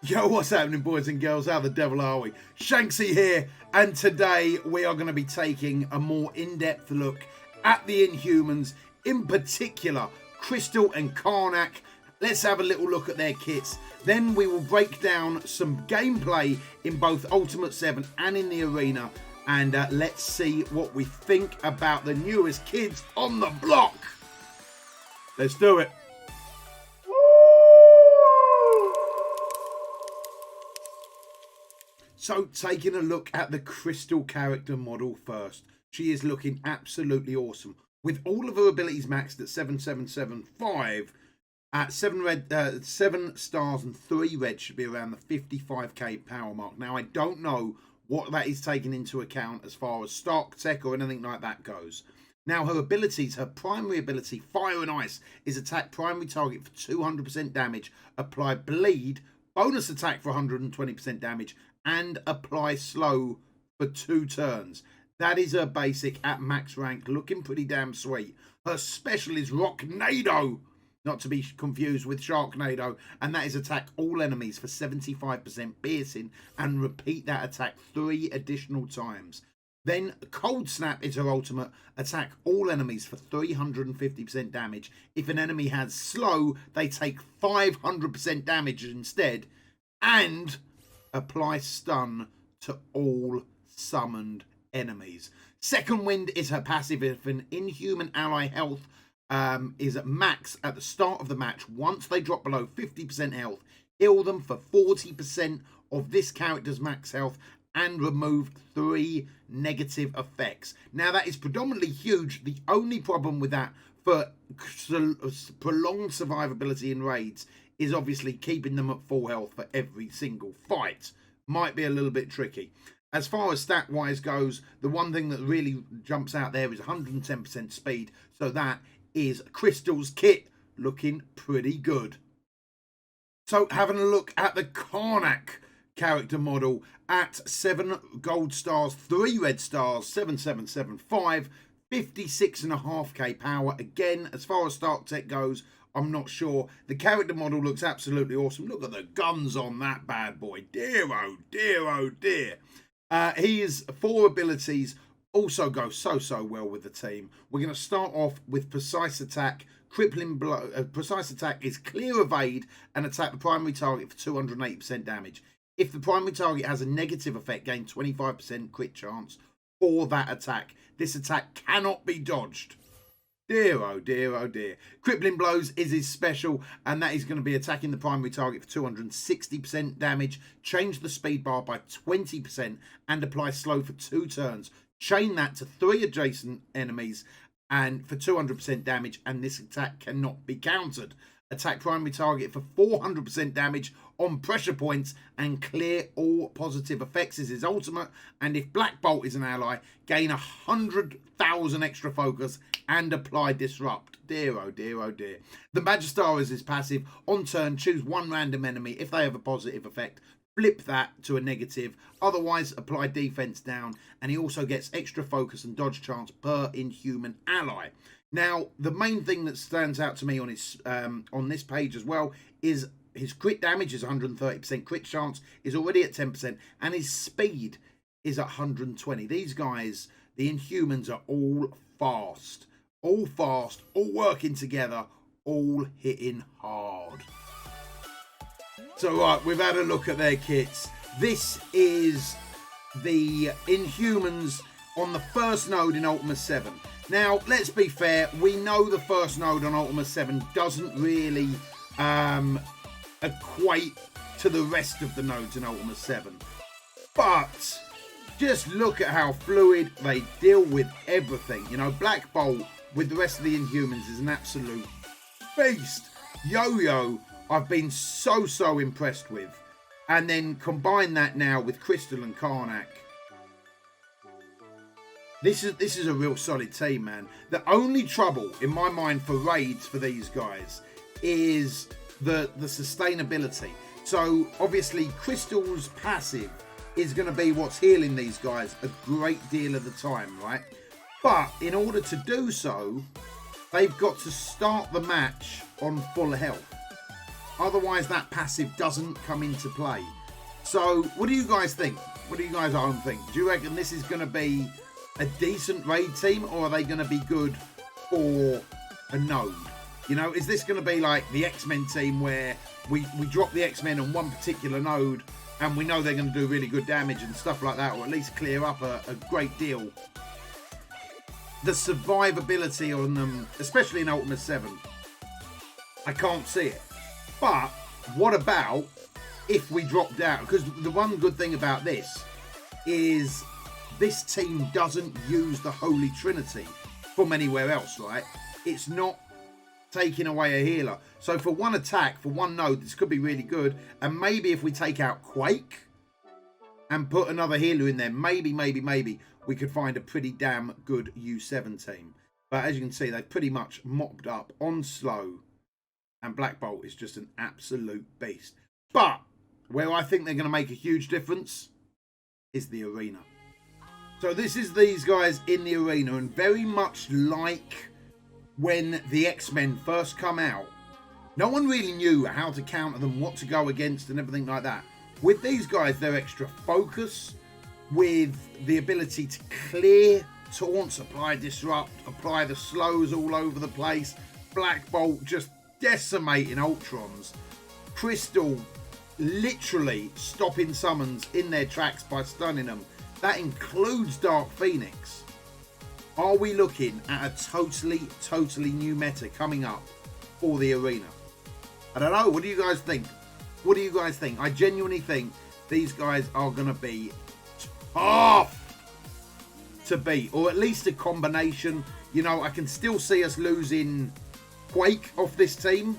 Yo, what's happening, boys and girls? How the devil are we? Shanksy here, and today we are going to be taking a more in-depth look at the Inhumans, in particular, Crystal and Karnak. Let's have a little look at their kits. Then we will break down some gameplay in both Ultimate 7 and in the arena. And let's see what we think about the newest kids on the block. Let's do it. So, taking a look at the Crystal character model first. She is looking absolutely awesome. With all of her abilities maxed at 7775, at 7 stars and 3 red should be around the 55k power mark. Now, I don't know what that is taken into account as far as stock, tech, or anything like that goes. Now, her abilities, her primary ability, Fire and Ice, is attack primary target for 200% damage, apply bleed, bonus attack for 120% damage, and apply slow for 2 turns. That is her basic at max rank, looking pretty damn sweet. Her special is Rocknado, not to be confused with Sharknado, and that is attack all enemies for 75% piercing and repeat that attack 3 additional times. Then Cold Snap is her ultimate, attack all enemies for 350% damage. If an enemy has slow, they take 500% damage instead, and apply stun to all summoned enemies. Second Wind is her passive. If an Inhuman ally health is at max at the start of the match, once they drop below 50% health, heal them for 40% of this character's max health and remove 3 negative effects. Now, that is predominantly huge. The only problem with that for prolonged survivability in raids is obviously keeping them at full health for every single fight. Might be a little bit tricky. As far as stat wise goes, the one thing that really jumps out there is 110% speed. So that is Crystal's kit, looking pretty good. So having a look at the Karnak character model at 7 gold stars, 3 red stars, 7775, 56.5k power. Again, as far as Stark Tech goes, I'm not sure. The character model looks absolutely awesome. Look at the guns on that bad boy. Dear, oh dear, oh dear. His 4 abilities also go so well with the team. We're going to start off with Precise Attack. Crippling Blow. Precise Attack is clear evade and attack the primary target for 280% damage. If the primary target has a negative effect, gain 25% crit chance for that attack. This attack cannot be dodged. Dear, oh dear, oh dear. Crippling Blows is his special, and that is going to be attacking the primary target for 260% damage. Change the speed bar by 20% and apply slow for 2 turns. Chain that to 3 adjacent enemies and for 200% damage, and this attack cannot be countered. Attack primary target for 400% damage on pressure points and clear all positive effects is his ultimate. And if Black Bolt is an ally, gain 100,000 extra focus and apply disrupt. Dear, oh dear, oh dear. The Magistar is his passive. On turn, choose 1 random enemy. If they have a positive effect, flip that to a negative. Otherwise, apply defense down. And he also gets extra focus and dodge chance per Inhuman ally. Now, the main thing that stands out to me on his on this page as well is his crit damage is 130%, crit chance is already at 10%, and his speed is at 120. These guys, the Inhumans, are all fast, all working together, all hitting hard. So, right, we've had a look at their kits. This is the Inhumans on the first node in Ultimate 7. Now, let's be fair, we know the first node on Ultimate 7 doesn't really equate to the rest of the nodes in Ultimate 7. But just look at how fluid they deal with everything. You know, Black Bolt with the rest of the Inhumans is an absolute beast. Yo-Yo, I've been so impressed with. And then combine that now with Crystal and Karnak. This is a real solid team, man. The only trouble in my mind for raids for these guys is the sustainability. So obviously Crystal's passive is going to be what's healing these guys a great deal of the time, right? But in order to do so, they've got to start the match on full health. Otherwise, that passive doesn't come into play. So, what do you guys think? What do you guys at home think? Do you reckon this is going to be a decent raid team, or are they going to be good for a node? You know, is this going to be like the X-Men team where we drop the X-Men on one particular node and we know they're going to do really good damage and stuff like that, or at least clear up a great deal? The survivability on them, especially in Ultimate 7, I can't see it. But what about if we drop down? Because the one good thing about this is this team doesn't use the Holy Trinity from anywhere else, right? It's not taking away a healer. So for one attack, for one node, this could be really good. And maybe if we take out Quake and put another healer in there, maybe we could find a pretty damn good U7 team. But as you can see, they've pretty much mopped up on slow. And Black Bolt is just an absolute beast. But where I think they're going to make a huge difference is the arena. So this is these guys in the arena, and very much like when the X-Men first come out, no one really knew how to counter them, what to go against and everything like that. With these guys, they're extra focus, with the ability to clear taunts, apply disrupt, apply the slows all over the place. Black Bolt just decimating Ultrons. Crystal literally stopping summons in their tracks by stunning them. That includes Dark Phoenix. Are we looking at a totally new meta coming up for the arena? I don't know. What do you guys think? What do you guys think? I genuinely think these guys are going to be tough to beat, or at least a combination. You know, I can still see us losing Quake off this team,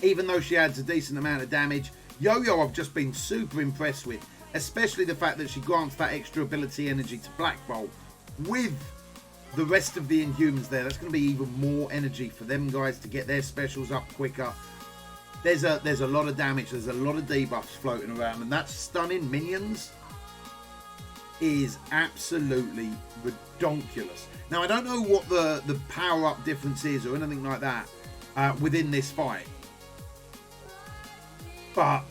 even though she adds a decent amount of damage. YOYO I've just been super impressed with, especially the fact that she grants that extra ability energy to Black Bolt. With the rest of the Inhumans there, that's going to be even more energy for them guys to get their specials up quicker. There's a lot of damage, there's a lot of debuffs floating around, and that stunning minions is absolutely redonkulous. Now, I don't know what the power-up difference is or anything like that within this fight. But,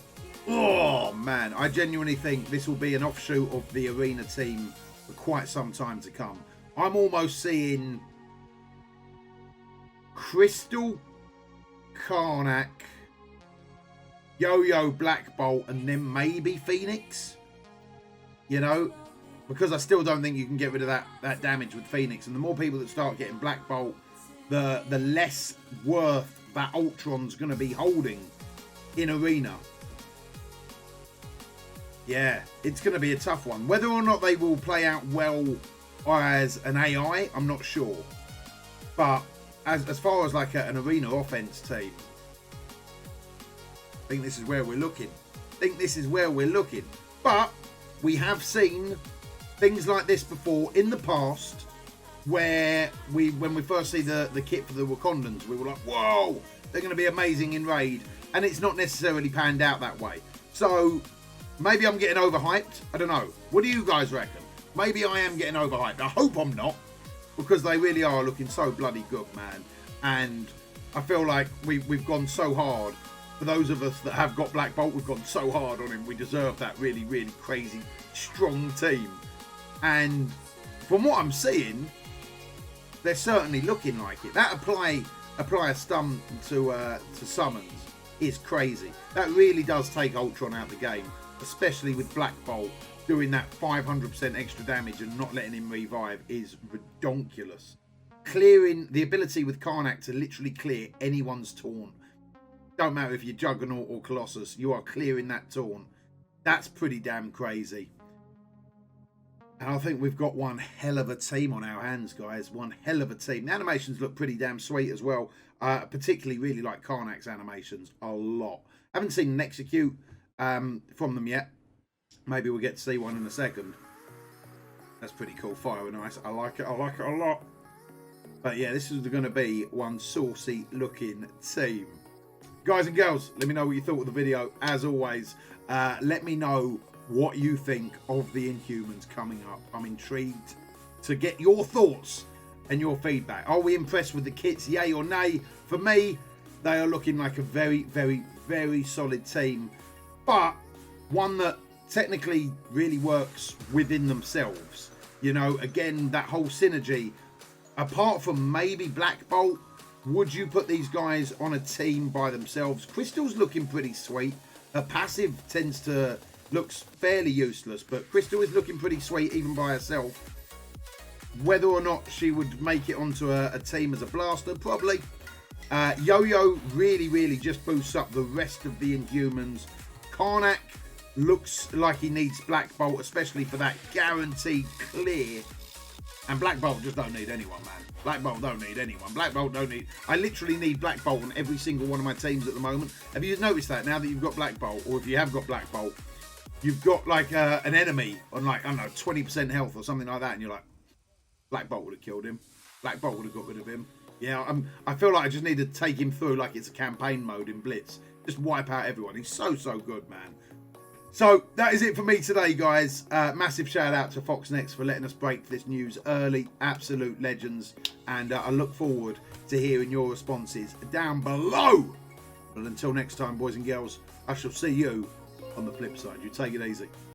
oh man, I genuinely think this will be an offshoot of the arena team for quite some time to come. I'm almost seeing Crystal Karnak, YOYO, Black Bolt, and then maybe Phoenix. You know, because I still don't think you can get rid of that damage with Phoenix. And the more people that start getting Black Bolt, the less worth that Ultron's going to be holding in arena. Yeah, it's going to be a tough one. Whether or not they will play out well as an AI, I'm not sure. But as far as like an arena offense team, I think this is where we're looking. But we have seen things like this before in the past, where when we first see the kit for the Wakandans, we were like, whoa, they're going to be amazing in raid. And it's not necessarily panned out that way. So maybe I'm getting overhyped. I don't know. What do you guys reckon? Maybe I am getting overhyped. I hope I'm not, because they really are looking so bloody good, man. And I feel like we've gone so hard. For those of us that have got Black Bolt, we've gone so hard on him. We deserve that really, really crazy, strong team. And from what I'm seeing, they're certainly looking like it. That apply a stun to summons is crazy. That really does take Ultron out of the game, especially with Black Bolt doing that 500% extra damage and not letting him revive is redonkulous. Clearing the ability with Karnak to literally clear anyone's taunt. Don't matter if you're Juggernaut or Colossus, you are clearing that taunt. That's pretty damn crazy. And I think we've got one hell of a team on our hands, guys. One hell of a team. The animations look pretty damn sweet as well. Particularly really like Karnak's animations a lot. Haven't seen an execute from them yet. Maybe we'll get to see one in a second. That's pretty cool. Fire and ice. I like it a lot. But yeah, this is going to be one saucy looking team. Guys and girls, let me know what you thought of the video. As always, let me know what you think of the Inhumans coming up. I'm intrigued to get your thoughts and your feedback. Are we impressed with the kits, yay or nay? For me, they are looking like a very, very, very solid team, but one that technically really works within themselves. You know, again, that whole synergy, apart from maybe Black Bolt, would you put these guys on a team by themselves? Crystal's looking pretty sweet. Her passive looks fairly useless, but Crystal is looking pretty sweet even by herself. Whether or not she would make it onto a team as a blaster, probably. Yo-Yo really just boosts up the rest of the Inhumans. Karnak looks like he needs Black Bolt, especially for that guaranteed clear. And Black Bolt just don't need anyone, man. Black Bolt don't need anyone. Black Bolt don't need... I literally need Black Bolt on every single one of my teams at the moment. Have you noticed that now that you've got Black Bolt, or if you have got Black Bolt, you've got like an enemy on like, I don't know, 20% health or something like that, and you're like, Black Bolt would have killed him. Black Bolt would have got rid of him. Yeah, I feel like I just need to take him through like it's a campaign mode in Blitz. Just wipe out everyone. He's so good, man. So that is it for me today, guys. Massive shout out to Foxnex for letting us break this news early. Absolute legends. And I look forward to hearing your responses down below. But until next time, boys and girls, I shall see you on the flip side. You take it easy.